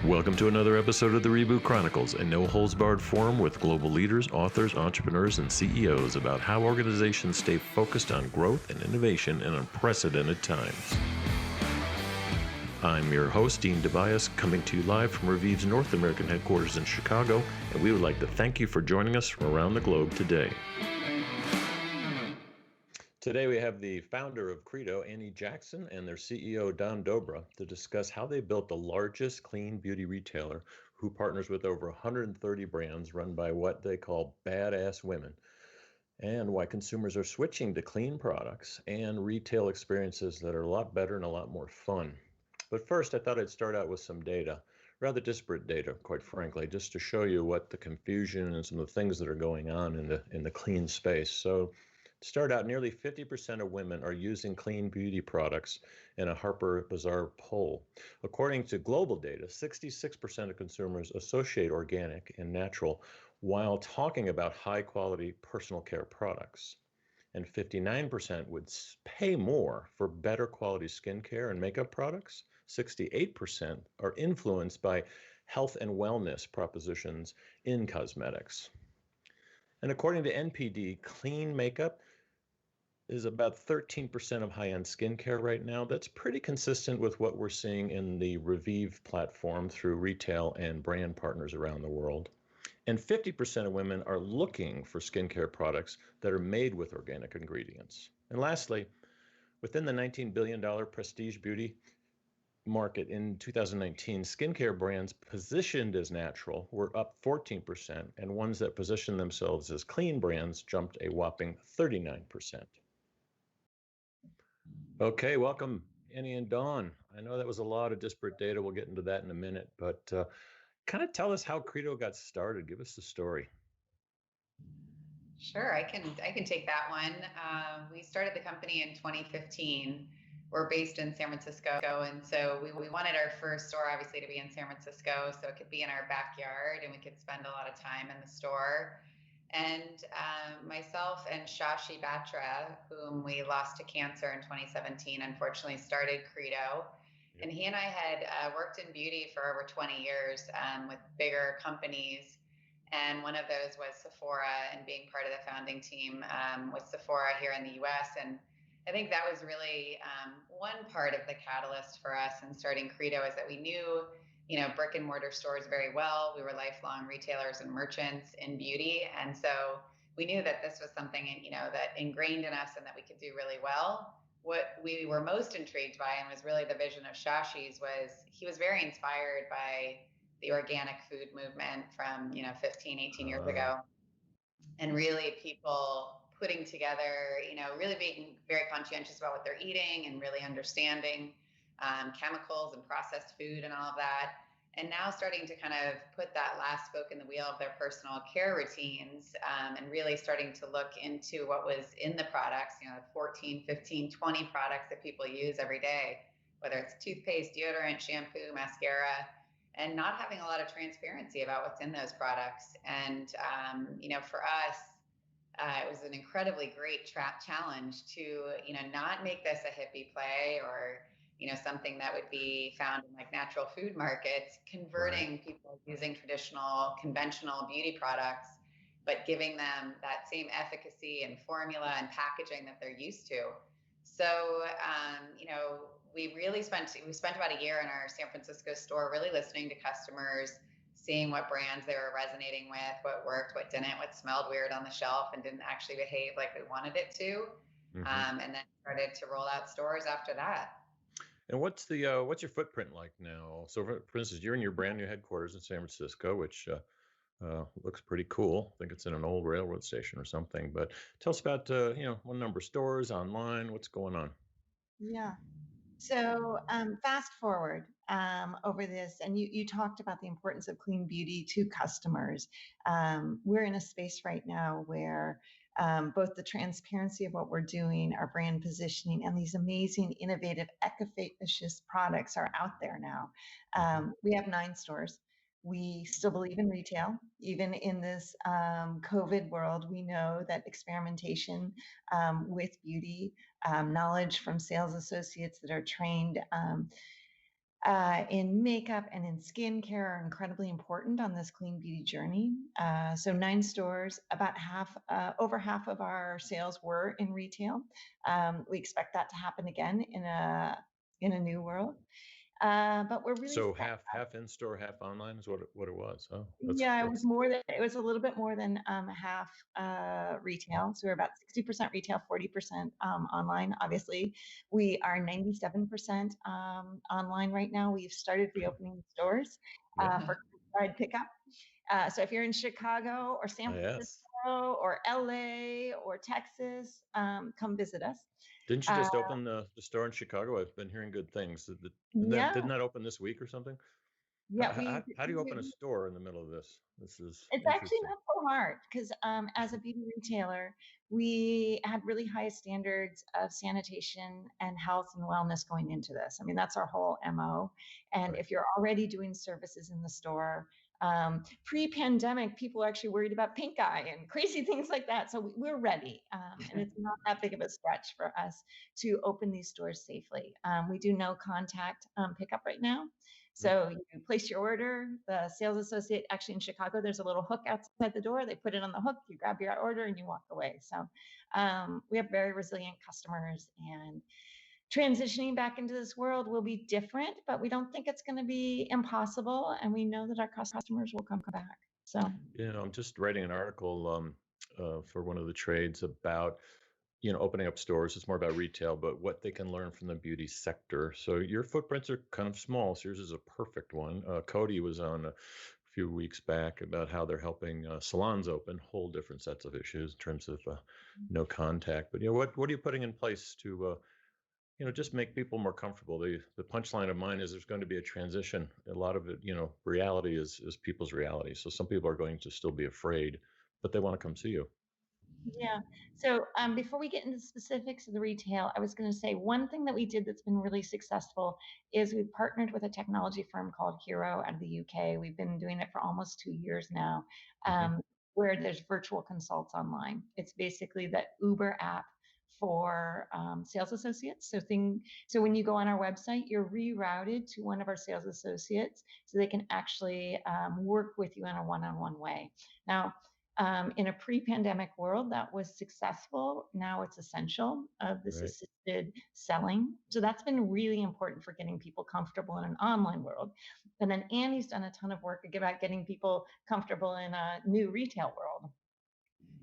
Welcome to another episode of the Reboot Chronicles, a no-holds-barred forum with global leaders, authors, entrepreneurs, and CEOs about how organizations stay focused on growth and innovation in unprecedented times. I'm your host, Dean DeBiase, coming to you live from Reviv's North American headquarters in Chicago, and we would like to thank you for joining us from around the globe today. Today we have the founder of Credo, Annie Jackson, and their CEO, Don Dobras, to discuss how they built the largest clean beauty retailer who partners with over 130 brands run by what they call badass women, and why consumers are switching to clean products and retail experiences that are a lot better and a lot more fun. But first, I thought I'd start out with some data, rather disparate data, quite frankly, just to show you what the confusion and some of the things that are going on in the clean space. So to start out, nearly 50% of women are using clean beauty products in a Harper Bazaar poll. According to global data, 66% of consumers associate organic and natural while talking about high quality personal care products. And 59% would pay more for better quality skincare and makeup products. 68% are influenced by health and wellness propositions in cosmetics. And according to NPD, clean makeup is about 13% of high-end skincare right now. That's pretty consistent with what we're seeing in the Reviv platform through retail and brand partners around the world. And 50% of women are looking for skincare products that are made with organic ingredients. And lastly, within the $19 billion prestige beauty market in 2019, skincare brands positioned as natural were up 14%, and ones that position themselves as clean brands jumped a whopping 39%. Okay, welcome, Annie and Dawn. I know that was a lot of disparate data. We'll get into that in a minute, but kind of tell us how Credo got started. Give us the story. Sure, I can take that one. We started the company in 2015. We're based in San Francisco, and so we wanted our first store obviously to be in San Francisco, so it could be in our backyard and we could spend a lot of time in the store. And myself and Shashi Batra, whom we lost to cancer in 2017, unfortunately started Credo. And he and I had worked in beauty for over 20 years with bigger companies. And one of those was Sephora, and being part of the founding team with Sephora here in the US. And I think that was really one part of the catalyst for us in starting Credo, is that we knew brick and mortar stores very well. We were lifelong retailers and merchants in beauty. And so we knew that this was something, that ingrained in us and that we could do really well. What we were most intrigued by, and was really the vision of Shashi's, was he was very inspired by the organic food movement from, 15, 18 years ago. And really people putting together, really being very conscientious about what they're eating and really understanding chemicals and processed food and all of that. And now starting to kind of put that last spoke in the wheel of their personal care routines, and really starting to look into what was in the products, 14, 15, 20 products that people use every day, whether it's toothpaste, deodorant, shampoo, mascara, and not having a lot of transparency about what's in those products. And, for us, it was an incredibly great challenge to, not make this a hippie play or, something that would be found in like natural food markets, converting people using traditional, conventional beauty products, but giving them that same efficacy and formula and packaging that they're used to. So, we spent about a year in our San Francisco store, really listening to customers, seeing what brands they were resonating with, what worked, what didn't, what smelled weird on the shelf and didn't actually behave like we wanted it to. And then started to roll out stores after that. And what's your footprint like now? So, for instance, you're in your brand new headquarters in San Francisco, which looks pretty cool. I think it's in an old railroad station or something. But tell us about what number of stores, online, what's going on? Yeah. So fast forward over this, and you talked about the importance of clean beauty to customers. We're in a space right now where both the transparency of what we're doing, our brand positioning, and these amazing, innovative, efficacious products are out there now. We have 9 stores. We still believe in retail. Even in this COVID world, we know that experimentation with beauty, knowledge from sales associates that are trained in makeup and in skincare are incredibly important on this clean beauty journey. So 9 stores, about over half of our sales were in retail. We expect that to happen again in a new world. But we're really So half in store, half online is what it was. Oh, yeah, it was a little bit more than half retail. So we're about 60% retail, 40% online. Obviously, we are 97% online right now. We've started reopening stores for curbside pickup. So if you're in Chicago or San Francisco or LA or Texas, come visit us. Didn't you just open the store in Chicago? I've been hearing good things. Didn't that open this week or something? Yeah, how do you open a store in the middle of this? This is it's actually not so hard because as a beauty retailer, we had really high standards of sanitation and health and wellness going into this. I mean, that's our whole MO. And if you're already doing services in the store, pre-pandemic, people were actually worried about pink eye and crazy things like that. So we're ready. And it's not that big of a stretch for us to open these stores safely. We do no contact pickup right now. So you place your order, the sales associate, actually in Chicago, there's a little hook outside the door. They put it on the hook, you grab your order and you walk away. So we have very resilient customers, and transitioning back into this world will be different, but we don't think it's going to be impossible. And we know that our customers will come back. So, I'm just writing an article for one of the trades about opening up stores. It's more about retail, but what they can learn from the beauty sector. So your footprints are kind of small. So yours is a perfect one. Cody was on a few weeks back about how they're helping salons open, whole different sets of issues in terms of no contact. But what are you putting in place to just make people more comfortable? The punchline of mine is there's going to be a transition. A lot of it, reality is people's reality. So some people are going to still be afraid, but they want to come see you. Yeah. So before we get into the specifics of the retail, I was going to say one thing that we did that's been really successful is we partnered with a technology firm called Hero out of the UK. We've been doing it for almost 2 years now, where there's virtual consults online. It's basically the Uber app for sales associates. So when you go on our website, you're rerouted to one of our sales associates so they can actually work with you in a one-on-one way. Now, in a pre-pandemic world, that was successful. Now it's essential of this assisted selling. So that's been really important for getting people comfortable in an online world. And then Annie's done a ton of work about getting people comfortable in a new retail world.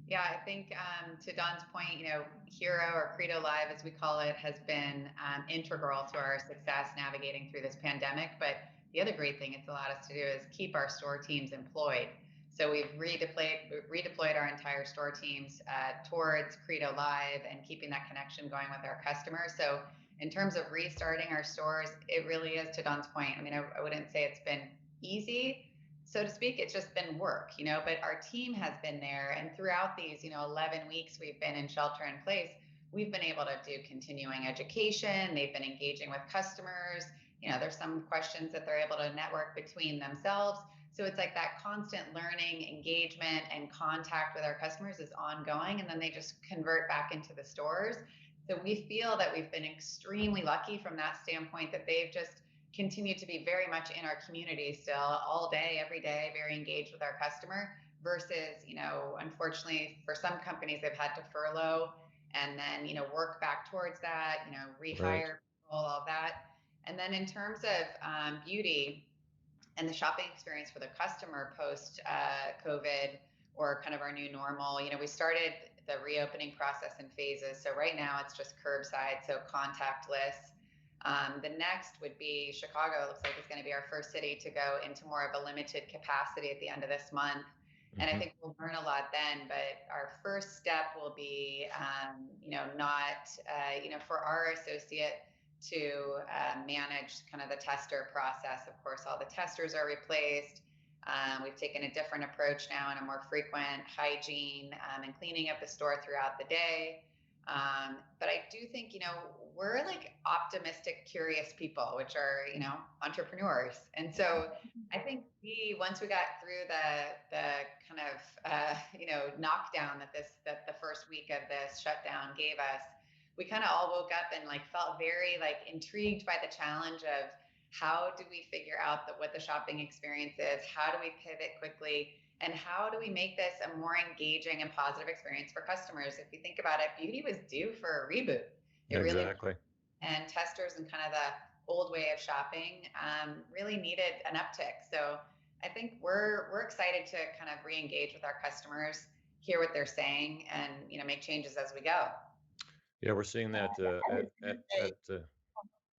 Yeah, I think to Don's point, Hero or Credo Live, as we call it, has been integral to our success navigating through this pandemic. But the other great thing it's allowed us to do is keep our store teams employed. So we've redeployed our entire store teams towards Credo Live and keeping that connection going with our customers. So in terms of restarting our stores, it really is, to Don's point. I mean, I wouldn't say it's been easy, so to speak. It's just been work, but our team has been there. And throughout these, 11 weeks we've been in shelter in place, we've been able to do continuing education. They've been engaging with customers. There's some questions that they're able to network between themselves. So it's like that constant learning, engagement, and contact with our customers is ongoing. And then they just convert back into the stores. So we feel that we've been extremely lucky from that standpoint, that they've just continued to be very much in our community still, all day, every day, very engaged with our customer, versus, unfortunately for some companies, they've had to furlough and then, work back towards that, rehire people, all that. And then in terms of beauty and the shopping experience for the customer post COVID, or kind of our new normal, we started the reopening process in phases. So right now it's just curbside, so contactless. The next would be Chicago. It looks like it's going to be our first city to go into more of a limited capacity at the end of this month. And I think we'll learn a lot then, but our first step will be, for our associate to manage kind of the tester process. Of course, all the testers are replaced. We've taken a different approach now, and a more frequent hygiene and cleaning of the store throughout the day. But I do think, we're like optimistic, curious people, which are, entrepreneurs. And so I think once we got through the kind of, knockdown that the first week of this shutdown gave us, we kind of all woke up and felt very intrigued by the challenge of how do we figure out what the shopping experience is? How do we pivot quickly? And how do we make this a more engaging and positive experience for customers? If you think about it, beauty was due for a reboot. It really was. Exactly. And testers and kind of the old way of shopping really needed an uptick. So I think we're excited to kind of re-engage with our customers, hear what they're saying, and make changes as we go. Yeah, we're seeing that oh, go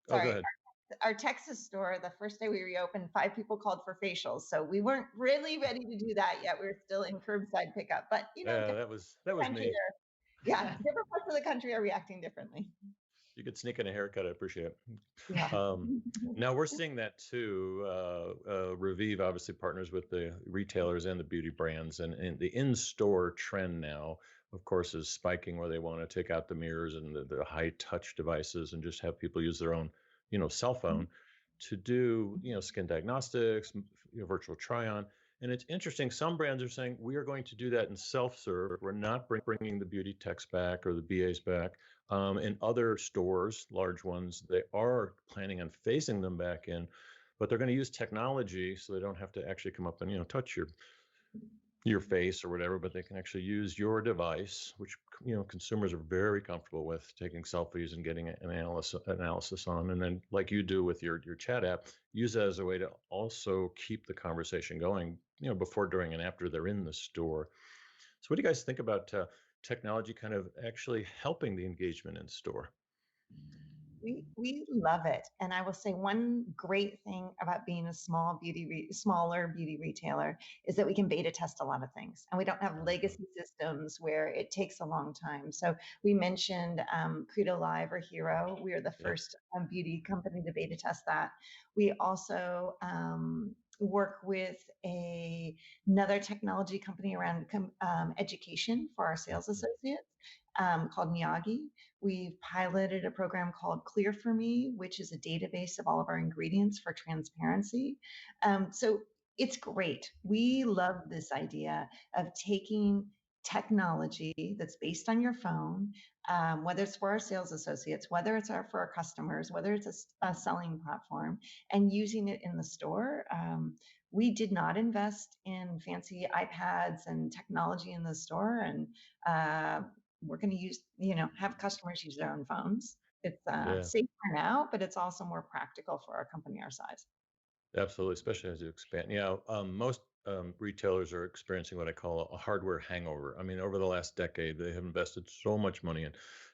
Sorry, ahead. our Texas store, the first day we reopened, 5 people called for facials. So we weren't really ready to do that yet. We were still in curbside pickup, but That was me. Different parts of the country are reacting differently. You could sneak in a haircut. I appreciate it. Yeah. Now we're seeing that too. Revive obviously partners with the retailers and the beauty brands, and the in-store trend now, of course, is spiking, where they want to take out the mirrors and the high-touch devices and just have people use their own, cell phone to do, skin diagnostics, virtual try-on. And it's interesting. Some brands are saying we are going to do that in self-serve. We're not bringing the beauty techs back or the BAs back. In other stores, large ones, they are planning on phasing them back in, but they're going to use technology so they don't have to actually come up and touch your face or whatever, but they can actually use your device, which consumers are very comfortable with, taking selfies and getting an analysis on, and then like you do with your chat app, use that as a way to also keep the conversation going, before, during, and after they're in the store. So what do you guys think about technology kind of actually helping the engagement in store? We love it. And I will say one great thing about being a smaller beauty retailer is that we can beta test a lot of things, and we don't have legacy systems where it takes a long time. So we mentioned Credo Live or Hero. We are the first beauty company to beta test that. We also work with another technology company around education for our sales associates, called Miyagi. We've piloted a program called Clear for Me, which is a database of all of our ingredients for transparency. So it's great. We love this idea of taking technology that's based on your phone, whether it's for our sales associates, whether it's for our customers, whether it's a selling platform, and using it in the store. We did not invest in fancy iPads and technology in the store, and we're going to use, have customers use their own phones. It's safer now, but it's also more practical for a company our size. Absolutely, especially as you expand. Most retailers are experiencing what I call a hardware hangover. I mean, over the last decade, they have invested so much money in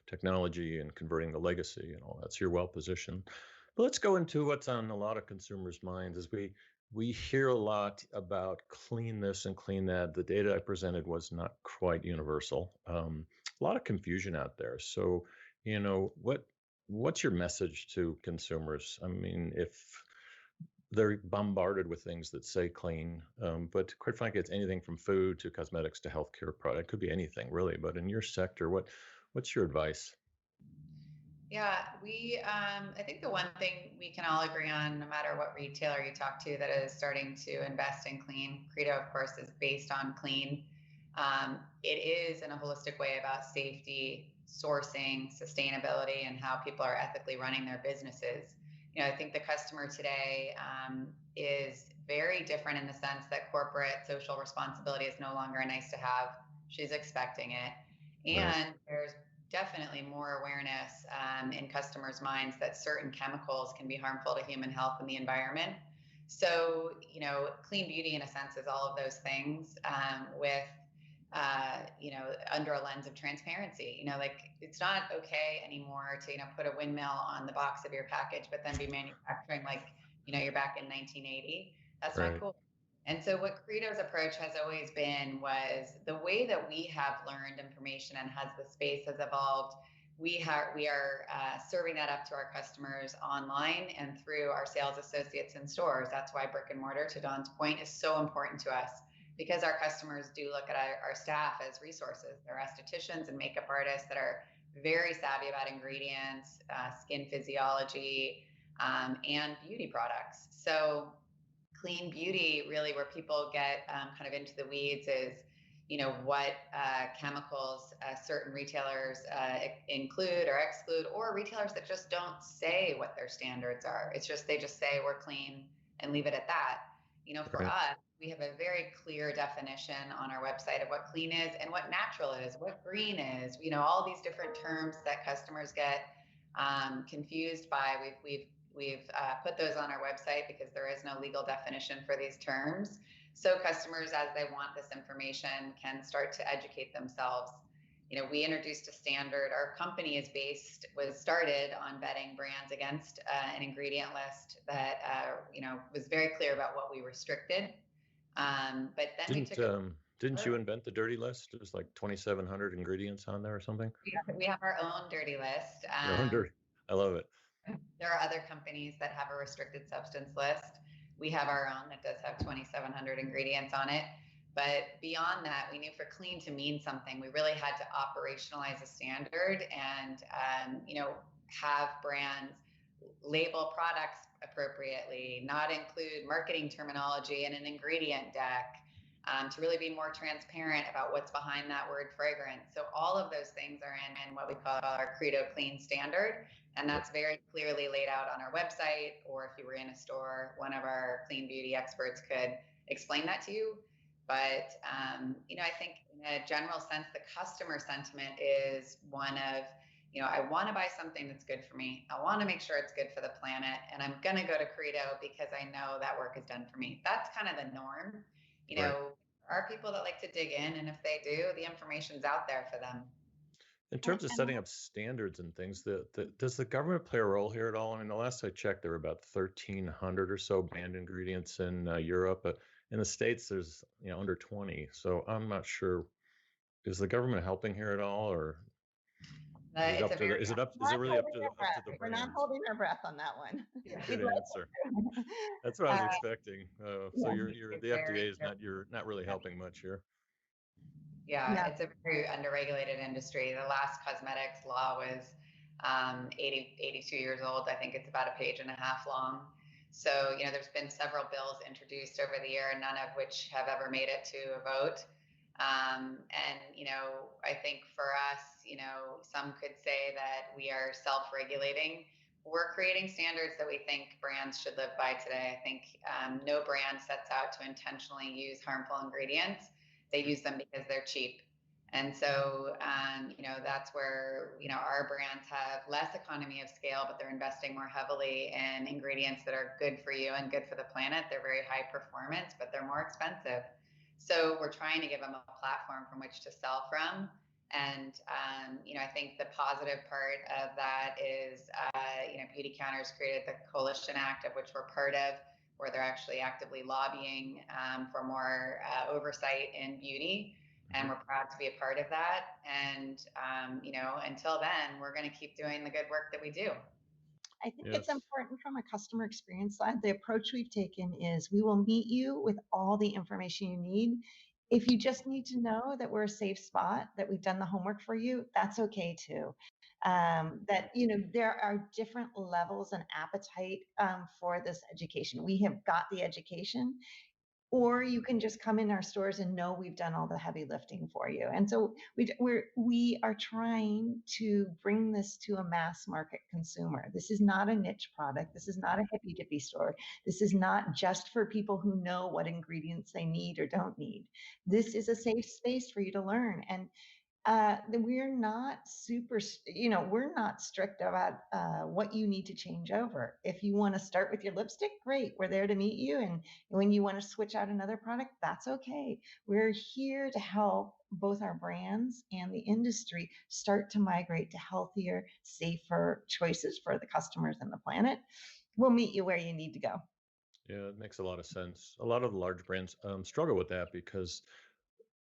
technology and converting the legacy and all that. So you're well positioned. But let's go into what's on a lot of consumers' minds as we hear a lot about clean this and clean that. The data I presented was not quite universal. A lot of confusion out there. So, what's your message to consumers? I mean, if they're bombarded with things that say clean, but quite frankly, it's anything from food to cosmetics to healthcare product. It could be anything really. But in your sector, what's your advice? Yeah, I think the one thing we can all agree on, no matter what retailer you talk to that is starting to invest in clean, Credo, of course, is based on clean. It is in a holistic way about safety, sourcing, sustainability, and how people are ethically running their businesses. I think the customer today is very different in the sense that corporate social responsibility is no longer a nice to have. She's expecting it. And there's definitely more awareness in customers' minds that certain chemicals can be harmful to human health and the environment. So, clean beauty in a sense is all of those things with under a lens of transparency. Like it's not okay anymore to, put a windmill on the box of your package, but then be manufacturing like, you're back in 1980. That's not cool. And so what Credo's approach has always been was the way that we have learned information and has the space has evolved. We are serving that up to our customers online and through our sales associates in stores. That's why brick and mortar, to Dawn's point, is so important to us, because our customers do look at our staff as resources. They're estheticians and makeup artists that are very savvy about ingredients, skin physiology, and beauty products. So clean beauty, really where people get kind of into the weeds is, what chemicals certain retailers include or exclude, or retailers that just don't say what their standards are. It's just, they just say we're clean and leave it at that. For Right. us, we have a very clear definition on our website of what clean is and what natural is, what green is, all these different terms that customers get confused by. We've put those on our website because there is no legal definition for these terms. So customers, as they want this information, can start to educate themselves. We introduced a standard. Our company was started on vetting brands against an ingredient list that, was very clear about what we restricted. But then we took Didn't you invent the dirty list? It was like 2,700 ingredients on there or something. we have our own dirty list. Your own dirty. I love it. There are other companies that have a restricted substance list. We have our own that does have 2,700 ingredients on it. But beyond that, we knew for clean to mean something, we really had to operationalize a standard and, have brands label products appropriately, not include marketing terminology in an ingredient deck, to really be more transparent about what's behind that word fragrance. So all of those things are in what we call our Credo Clean standard. And that's very clearly laid out on our website, or if you were in a store, one of our clean beauty experts could explain that to you. But, I think in a general sense, the customer sentiment is one of, I want to buy something that's good for me. I want to make sure it's good for the planet. And I'm going to go to Credo because I know that work is done for me. That's kind of the norm. Right. There are people that like to dig in, and if they do, the information's out there for them. In terms of setting up standards and things, does the government play a role here at all? I mean, the last I checked, there were about 1,300 or so banned ingredients in Europe, but in the States, there's under 20. So I'm not sure. Is the government helping here at all, or is it really up to the brands? We're not holding our breath on that one. Good answer. That's what I was expecting. So the FDA is not really helping much here. Yeah, it's a very underregulated industry. The last cosmetics law was 82 years old. I think it's about a page and a half long. So, there's been several bills introduced over the year, none of which have ever made it to a vote. And, I think for us, some could say that we are self-regulating. We're creating standards that we think brands should live by today. I think no brand sets out to intentionally use harmful ingredients. They use them because they're cheap. And so, that's where, our brands have less economy of scale, but they're investing more heavily in ingredients that are good for you and good for the planet. They're very high performance, but they're more expensive. So we're trying to give them a platform from which to sell from. And, I think the positive part of that is, Beauty Counters created the Coalition Act, of which we're part of, where they're actually actively lobbying for more oversight in beauty. And we're proud to be a part of that. And, until then, we're going to keep doing the good work that we do. I think it's important from a customer experience side. The approach we've taken is we will meet you with all the information you need. If you just need to know that we're a safe spot, that we've done the homework for you, that's okay too. That, there are different levels and appetite for this education. We have got the education, or you can just come in our stores and know we've done all the heavy lifting for you. And so we are trying to bring this to a mass market consumer. This is not a niche product. This is not a hippy dippy store. This is not just for people who know what ingredients they need or don't need. This is a safe space for you to learn. And we're not we're not strict about what you need to change over. If you want to start with your lipstick, great, we're there to meet you. And when you want to switch out another product, that's okay. We're here to help both our brands and the industry start to migrate to healthier, safer choices for the customers and the planet. We'll meet you where you need to go. Yeah, it makes a lot of sense. A lot of the large brands struggle with that because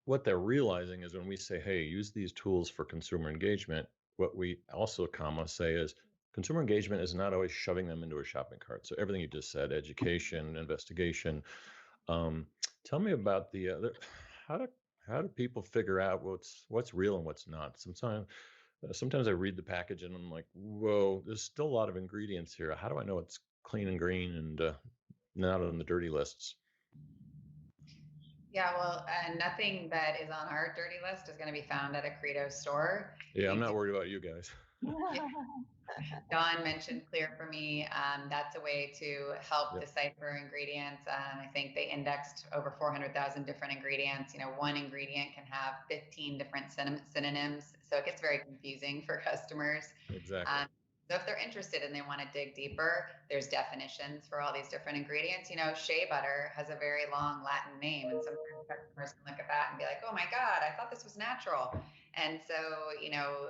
what they're realizing is when we say, hey, use these tools for consumer engagement, what we also say is consumer engagement is not always shoving them into a shopping cart. So everything you just said, education, investigation. Tell me about how do people figure out what's real and what's not? Sometimes I read the package and I'm like, whoa, there's still a lot of ingredients here. How do I know it's clean and green and not on the dirty lists? Yeah, well, nothing that is on our dirty list is going to be found at a Credo store. Yeah, I'm We not worried about you guys. Don mentioned Clear for Me. That's a way to help Yep, decipher ingredients. I think they indexed over 400,000 different ingredients. One ingredient can have 15 different synonyms, so it gets very confusing for customers. exactly. So if they're interested and they want to dig deeper, there's definitions for all these different ingredients. Shea butter has a very long Latin name, and sometimes customers can look at that and be like, "Oh my God, I thought this was natural." And so,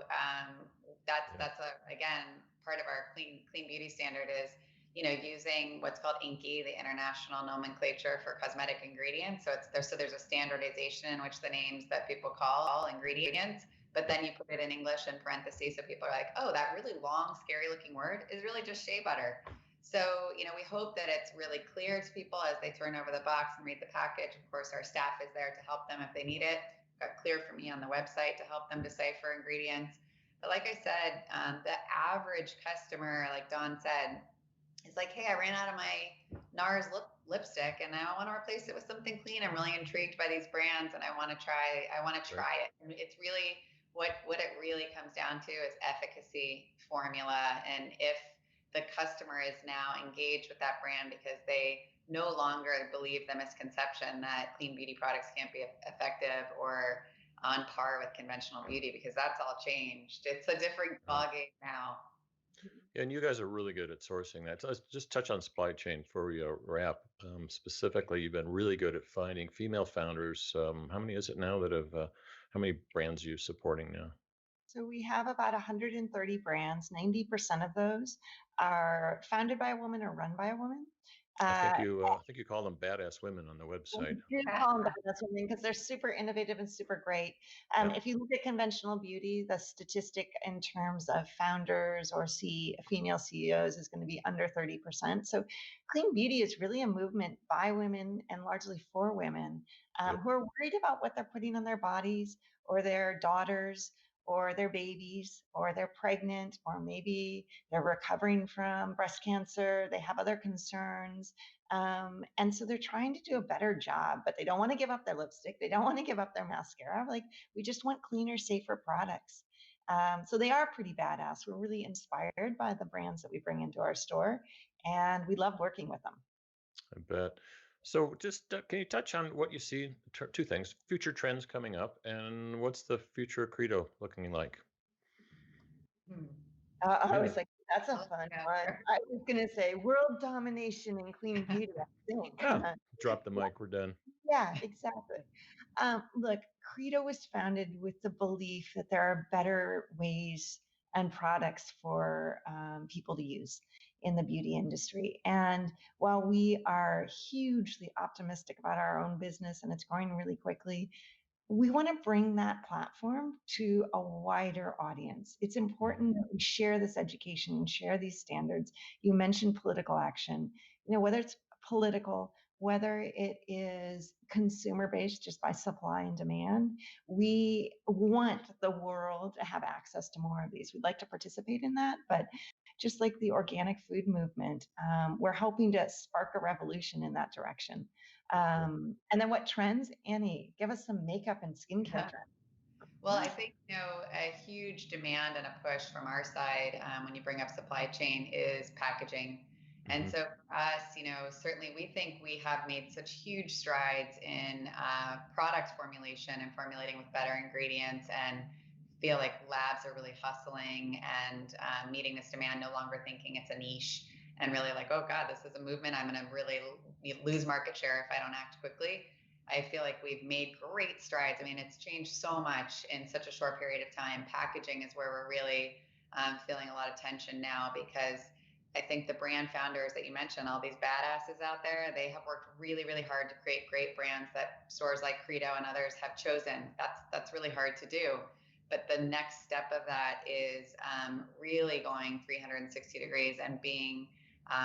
that's again part of our clean beauty standard is using what's called INCI, the International Nomenclature for Cosmetic Ingredients. So there's a standardization in which the names that people call ingredients, but then you put it in English in parentheses, so people are like, oh, that really long, scary looking word is really just shea butter. So, we hope that it's really clear to people as they turn over the box and read the package. Of course, our staff is there to help them if they need it. Got Clear for Me on the website to help them decipher ingredients. But like I said, the average customer, like Dawn said, is like, hey, I ran out of my NARS lipstick and now I want to replace it with something clean. I'm really intrigued by these brands and I want to try it. And it's really what it really comes down to is efficacy formula. And if the customer is now engaged with that brand because they no longer believe the misconception that clean beauty products can't be effective or on par with conventional beauty, because that's all changed. It's a different ballgame now. And you guys are really good at sourcing that. So let's just touch on supply chain before we wrap. Specifically, you've been really good at finding female founders. How many is it now that have, how many brands are you supporting now? So we have about 130 brands. 90% of those are founded by a woman or run by a woman. I think you call them badass women on the website. We do call them badass women because they're super innovative and super great. Yep. If you look at conventional beauty, the statistic in terms of founders or female CEOs is going to be under 30%. So clean beauty is really a movement by women and largely for women Yep. who are worried about what they're putting on their bodies or their daughters or their babies, or they're pregnant, or maybe they're recovering from breast cancer, they have other concerns. And so they're trying to do a better job, but they don't want to give up their lipstick. They don't want to give up their mascara. Like, we just want cleaner, safer products. So they are pretty badass. We're really inspired by the brands that we bring into our store, and we love working with them. I bet. So just can you touch on what you see, two things, future trends coming up, and what's the future Credo looking like? I was like, that's a fun one. I was going to say world domination in clean beauty, I think. Oh, drop the mic, we're done. Yeah, exactly. Look, Credo was founded with the belief that there are better ways and products for people to use in the beauty industry. And while we are hugely optimistic about our own business and it's growing really quickly, we want to bring that platform to a wider audience. It's important that we share this education and share these standards. You mentioned political action, whether it's political, whether it is consumer based just by supply and demand, we want the world to have access to more of these. We'd like to participate in that, but just like the organic food movement, we're hoping to spark a revolution in that direction. And then what trends? Annie, give us some makeup and skincare trends. Well, I think, a huge demand and a push from our side when you bring up supply chain is packaging. And so for us, certainly we think we have made such huge strides in product formulation and formulating with better ingredients, and feel like labs are really hustling and meeting this demand, no longer thinking it's a niche and really like, oh God, this is a movement. I'm going to really lose market share if I don't act quickly. I feel like we've made great strides. I mean, it's changed so much in such a short period of time. Packaging is where we're really feeling a lot of tension now, because I think the brand founders that you mentioned, all these badasses out there, they have worked really, really hard to create great brands that stores like Credo and others have chosen. That's really hard to do. But the next step of that is really going 360 degrees and being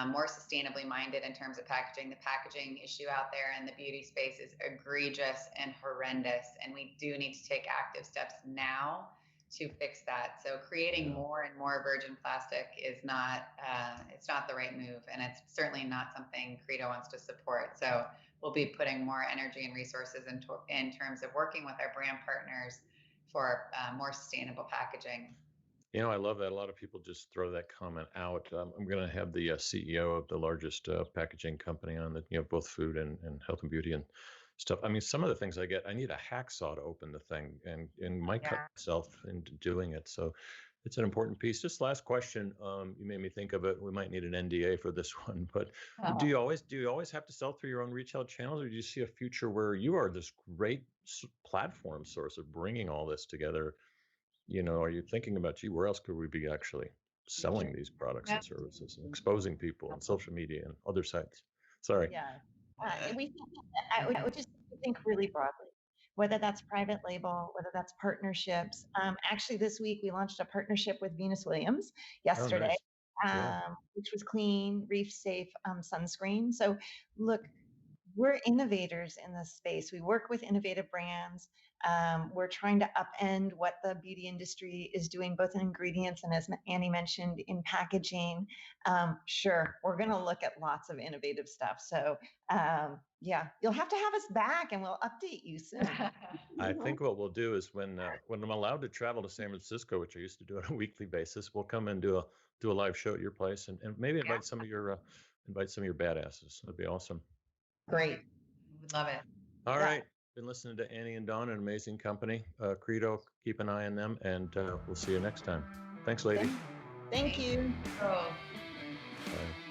more sustainably minded in terms of packaging. The packaging issue out there in the beauty space is egregious and horrendous, and we do need to take active steps now to fix that. So creating more and more virgin plastic is not it's not the right move, and it's certainly not something Credo wants to support. So we'll be putting more energy and resources in terms of working with our brand partners for more sustainable packaging. I love that. A lot of people just throw that comment out. I'm going to have the CEO of the largest packaging company on that, both food and health and beauty and stuff. I mean, some of the things I need a hacksaw to open the thing and might cut myself into doing it. So it's an important piece. Just last question. You made me think of it. We might need an NDA for this one, but do you always have to sell through your own retail channels, or do you see a future where you are this great platform source of bringing all this together? Are you thinking about, gee, where else could we be actually selling these products and services and exposing people on social media and other sites? Sorry. Yeah. I would just think really broadly, whether that's private label, whether that's partnerships. Actually, this week we launched a partnership with Venus Williams yesterday, which was clean, reef safe sunscreen. So look, we're innovators in this space. We work with innovative brands. We're trying to upend what the beauty industry is doing, both in ingredients and, as Annie mentioned, in packaging. Sure, we're going to look at lots of innovative stuff. So yeah, you'll have to have us back, and we'll update you soon. I think what we'll do is when I'm allowed to travel to San Francisco, which I used to do on a weekly basis, we'll come and do a live show at your place and maybe invite some of your badasses. That'd be awesome. Great. Would love it. All right. Been listening to Annie and Dawn, an amazing company. Credo, keep an eye on them, and we'll see you next time. Thanks, lady. Thank you. Oh. Bye.